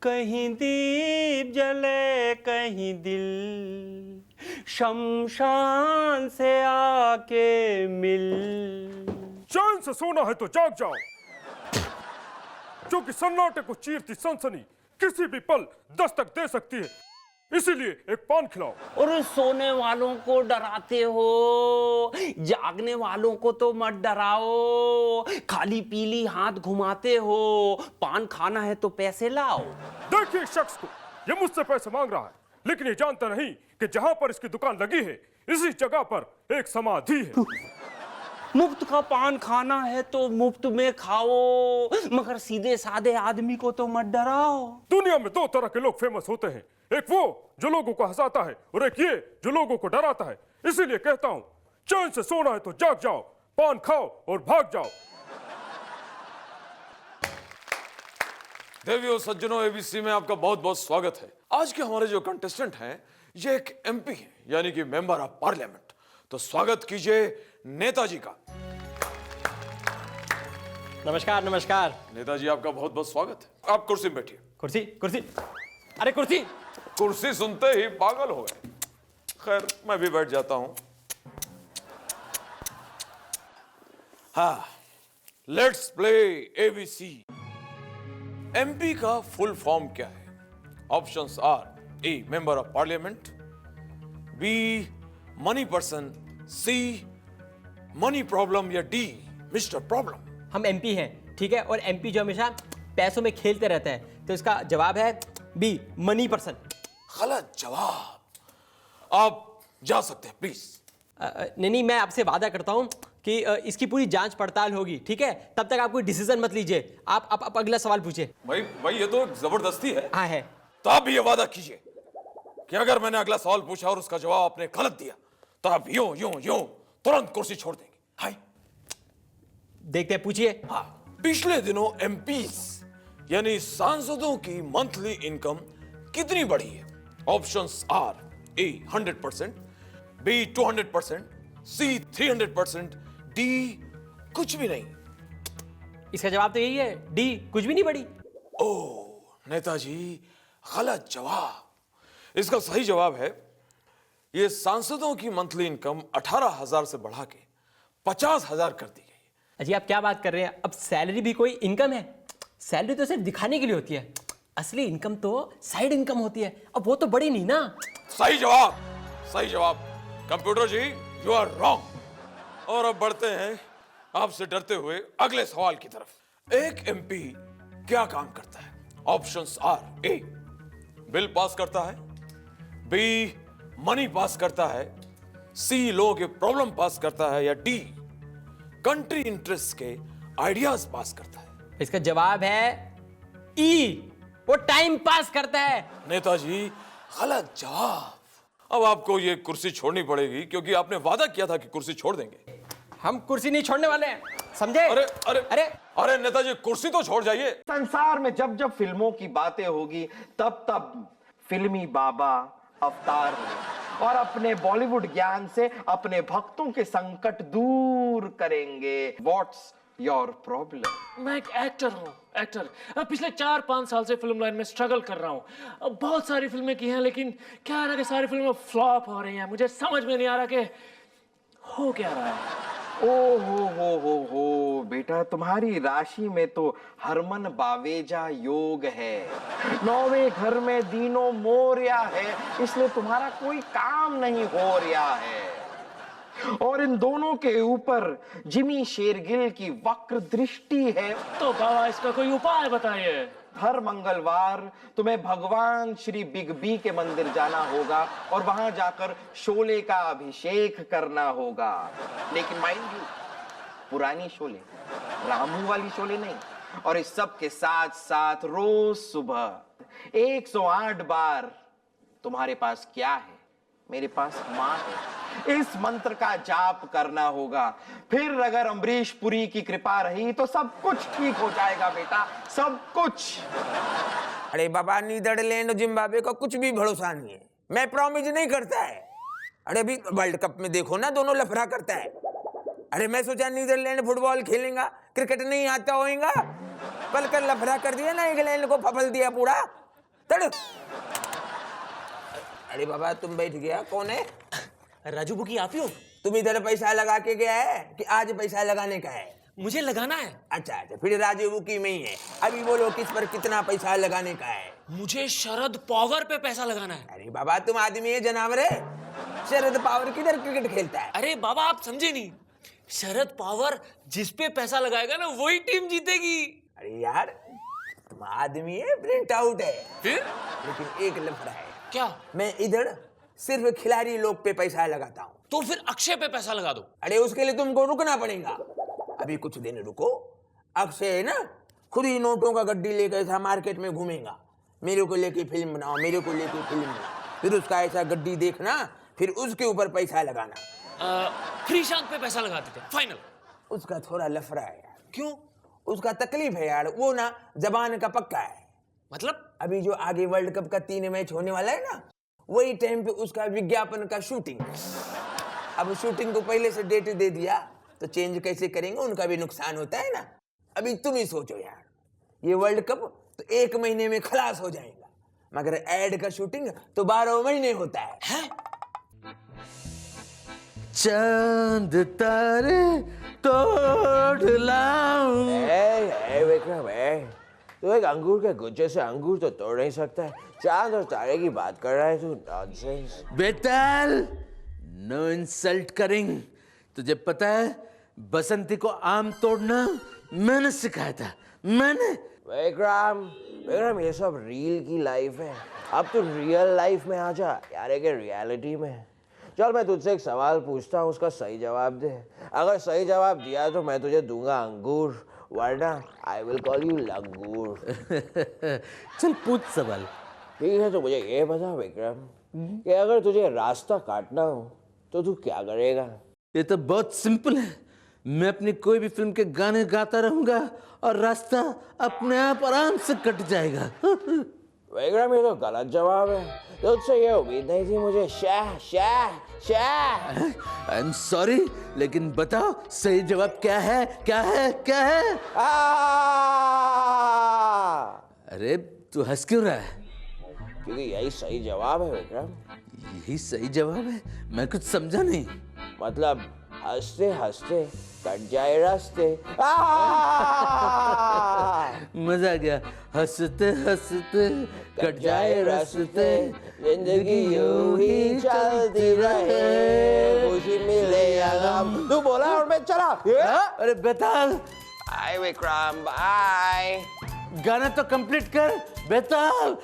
कहीं दीप जले कहीं दिल शमशान से आके मिल। चैन से सोना है तो जाग जाओ, क्योंकि सन्नाटे को चीरती सनसनी किसी भी पल दस्तक दे सकती है। इसीलिए एक पान खिलाओ। और सोने वालों को डराते हो, जागने वालों को तो मत डराओ। खाली पीली हाथ घुमाते हो, पान खाना है तो पैसे लाओ। देखिए इस शख्स को, ये मुझसे पैसे मांग रहा है, लेकिन ये जानता नहीं कि जहां पर इसकी दुकान लगी है इसी जगह पर एक समाधि है। मुफ्त का पान खाना है तो मुफ्त में खाओ, मगर सीधे साधे आदमी को तो मत डराओ। दुनिया में दो तरह के लोग फेमस होते हैं, एक वो जो लोगों को हंसाता है और एक ये जो लोगों को डराता है। इसीलिए कहता हूं, चैन से सोना है तो जाग जाओ, पान खाओ और भाग जाओ। देवियों सज्जनों, एबीसी में आपका बहुत बहुत स्वागत है। आज के हमारे जो कंटेस्टेंट हैं ये एक एमपी हैं, यानी कि मेंबर ऑफ पार्लियामेंट। तो स्वागत कीजिए नेताजी का। नमस्कार नमस्कार। नेताजी आपका बहुत बहुत स्वागत है। आप कुर्सी में बैठिए। कुर्सी कुर्सी, अरे कुर्सी। कुर्सी सुनते ही पागल हो गए। खैर मैं भी बैठ जाता हूं। हाँ, लेट्स प्ले एबीसी। एमपी का फुल फॉर्म क्या है? Options are A member of parliament, B money person, C money problem या डी मिस्टर प्रॉब्लम। हम एमपी हैं, ठीक है, और एमपी जो हमेशा पैसों में खेलते रहते हैं, तो इसका जवाब है बी मनी पर्सन। गलत जवाब। आप जा सकते हैं प्लीज। नहीं, मैं आपसे वादा करता हूं कि इसकी पूरी जांच पड़ताल होगी, ठीक है? तब तक आप कोई डिसीजन मत लीजिए। आप अगला सवाल पूछिए। भाई ये तो जबरदस्ती है। हाँ है। तो आप भी ये वादा कीजिए कि अगर मैंने अगला सवाल पूछा और उसका जवाब आपने गलत दिया तो आप यूं तुरंत कुर्सी छोड़ देंगे। हाय, देखते हैं, पूछिए। हाँ, पिछले दिनों एमपीज यानी सांसदों की मंथली इनकम कितनी बढ़ी है? Options are A 100%, B 200%, C 300%, D कुछ भी नहीं। इसका जवाब तो यही है, डी कुछ भी नहीं बढ़ी। ओह नेताजी, गलत जवाब। इसका सही जवाब है ये सांसदों की मंथली इनकम 18,000 से बढ़ा के 50,000 कर दी गई। अजी आप क्या बात कर रहे हैं? अब सैलरी भी कोई इनकम है? सैलरी तो सिर्फ दिखाने के लिए होती है, असली इनकम तो साइड इनकम होती है। अब वो तो बड़ी नहीं ना। सही जवाब, सही जवाब। Computer ji you are wrong. और अब बढ़ते हैं आपसे डरते हुए अगले सवाल की तरफ। एक एमपी क्या काम करता है? Options are A bill pass करता है, बी मनी पास करता है, सी लोगों के प्रॉब्लम पास करता है या डी कंट्री इंटरेस्ट के आइडियाज पास करता है। इसका जवाब है ई, वो टाइम पास करता है। नेताजी गलत जवाब। अब आपको ये कुर्सी छोड़नी पड़ेगी क्योंकि आपने वादा किया था कि कुर्सी छोड़ देंगे। हम कुर्सी नहीं छोड़ने वाले हैं, समझे? अरे अरे अरे अरे नेताजी कुर्सी तो छोड़ जाइए। संसार में जब जब फिल्मों की बातें होगी तब तब फिल्मी बाबा अवतार लें और अपने बॉलीवुड ज्ञान से अपने भक्तों के संकट दूर करेंगे। What's your problem? मैं एक एक्टर हूँ, एक्टर। पिछले 4-5 साल से फिल्म लाइन में स्ट्रगल कर रहा हूँ। बहुत सारी फिल्में की हैं, लेकिन क्या है ना कि सारी फिल्में फ्लॉप हो रही हैं। मुझे समझ में नहीं आ रहा कि हो क्या रहा है। ओ हो बेटा, तुम्हारी राशि में तो हरमन बावेजा योग है, 9वें घर में दीनो मोरिया है, इसलिए तुम्हारा कोई काम नहीं हो रहा है। और इन दोनों के ऊपर जिमी शेरगिल की वक्र दृष्टि है। तो बाबा इसका कोई उपाय बताइए। हर मंगलवार तुम्हें भगवान श्री बिग बी के मंदिर जाना होगा और वहां जाकर शोले का अभिषेक करना होगा। लेकिन माइंड यू, पुरानी शोले, रामू वाली शोले नहीं। और इस सब के साथ साथ रोज सुबह 108 बार तुम्हारे पास क्या है? मेरे पास मां है। इस मंत्र का जाप करना होगा। फिर अगर अमरीश पुरी की कृपा रही तो सब कुछ ठीक हो जाएगा बेटा, सब कुछ। अरे बाबा, नीदरलैंड और जिम्बाब्वे का कुछ भी भरोसा नहीं है। मैं प्रॉमिस नहीं करता है। अरे अभी वर्ल्ड कप में देखो ना, दोनों लफड़ा करता है। अरे मैं सोचा नीदरलैंड फुटबॉल खेलेगा, क्रिकेट नहीं आता होगा, कल लफड़ा कर दिया ना, इंग्लैंड को फफल दिया पूरा। तड़। अरे बाबा तुम बैठ गया, कौन है? राजू बुकी आप ही हो? तुम इधर पैसा लगा के गया है कि आज पैसा लगाने का है? मुझे लगाना है। अच्छा अच्छा, फिर राजू बुकी में ही है। अभी बोलो किस पर कितना पैसा लगाने का है? मुझे शरद पावर पे पैसा लगाना है। अरे बाबा तुम आदमी है जानवर है? शरद पावर किधर क्रिकेट खेलता है? अरे बाबा आप समझे नहीं, शरद पावर जिस पे पैसा लगाएगा ना वही टीम जीतेगी। अरे यार तुम आदमी है प्रिंट आउट है। फिर लेकिन एक लफड़ा है। क्या? मैं इधर सिर्फ खिलाड़ी लोग पे पैसा लगाता हूँ। तो फिर अक्षय पे पैसा लगा दो। अरे उसके लिए तुमको रुकना पड़ेगा, अभी कुछ दिन रुको। अक्षय है ना, खुद ही नोटों का गड्डी लेकर ऐसा मार्केट में घूमेगा, मेरे को लेके फिल्म बनाओ, मेरे को लेके फिल्म बनाओ। फिर उसका ऐसा गड्डी देखना, फिर उसके ऊपर पैसा लगाना। श्रीशांत पे पैसा लगा देते फाइनल। उसका थोड़ा लफड़ा है यार। क्यों? उसका तकलीफ है यार, वो ना जबान का पक्का है। मतलब? अभी जो आगे वर्ल्ड कप का 3 मैच होने वाला है ना, वही टाइम पे उसका विज्ञापन का शूटिंग। अब शूटिंग को पहले से डेट दे दिया तो चेंज कैसे करेंगे, उनका भी नुकसान होता है ना। अभी तुम ही सोचो यार, ये वर्ल्ड कप तो 1 महीने में खलास हो जाएगा, मगर एड का शूटिंग तो 12 महीने होता है। चांद तारे तोड़ लाऊं। विक्रम तो एक अंगूर के गुच्छे से अंगूर तो तोड़ नहीं सकता है, चांद और तारे की बात कर रहा है तू। नॉनसेंस। बेताल, नो इंसल्ट करिंग। तुझे पता है बसंती को आम तोड़ना मैंने सिखाया था, मैंने। विक्रम ये सब रील की लाइफ है, अब तू रियल लाइफ में आ जा यार, एक रियलिटी में। चल मैं तुझसे एक सवाल पूछता हूँ, उसका सही जवाब दे। अगर सही जवाब दिया तो मैं तुझे दूंगा अंगूर, वरना आई विल कॉल यू लंगूर। चल पूछ सवाल। ठीक है, तो मुझे ये बता विक्रम कि अगर तुझे रास्ता काटना हो तो तू क्या करेगा? ये तो बहुत सिंपल है, मैं अपनी कोई भी फिल्म के गाने गाता रहूंगा और रास्ता अपने आप आराम से कट जाएगा। विक्रम ये तो गलत जवाब है, तुझसे ये उम्मीद नहीं थी मुझे। Shah Shah Shah. I am sorry, लेकिन बताओ सही जवाब क्या है, क्या है, क्या है? अरे तू हंस क्यों रहा है? क्योंकि यही सही जवाब है विक्रम। यही सही जवाब है? मैं कुछ समझा नहीं। मतलब हंसते हंसते कट जाए रास्ते। मजा आ गया। हंसते हंसते कट जाए रास्ते, जिंदगी यूं ही चलती रहे, खुशी मिले या गम। तू बोला और मैं चला। अरे बेताल, बाय विक्रम, बाय। गाना तो कंप्लीट कर बेताल।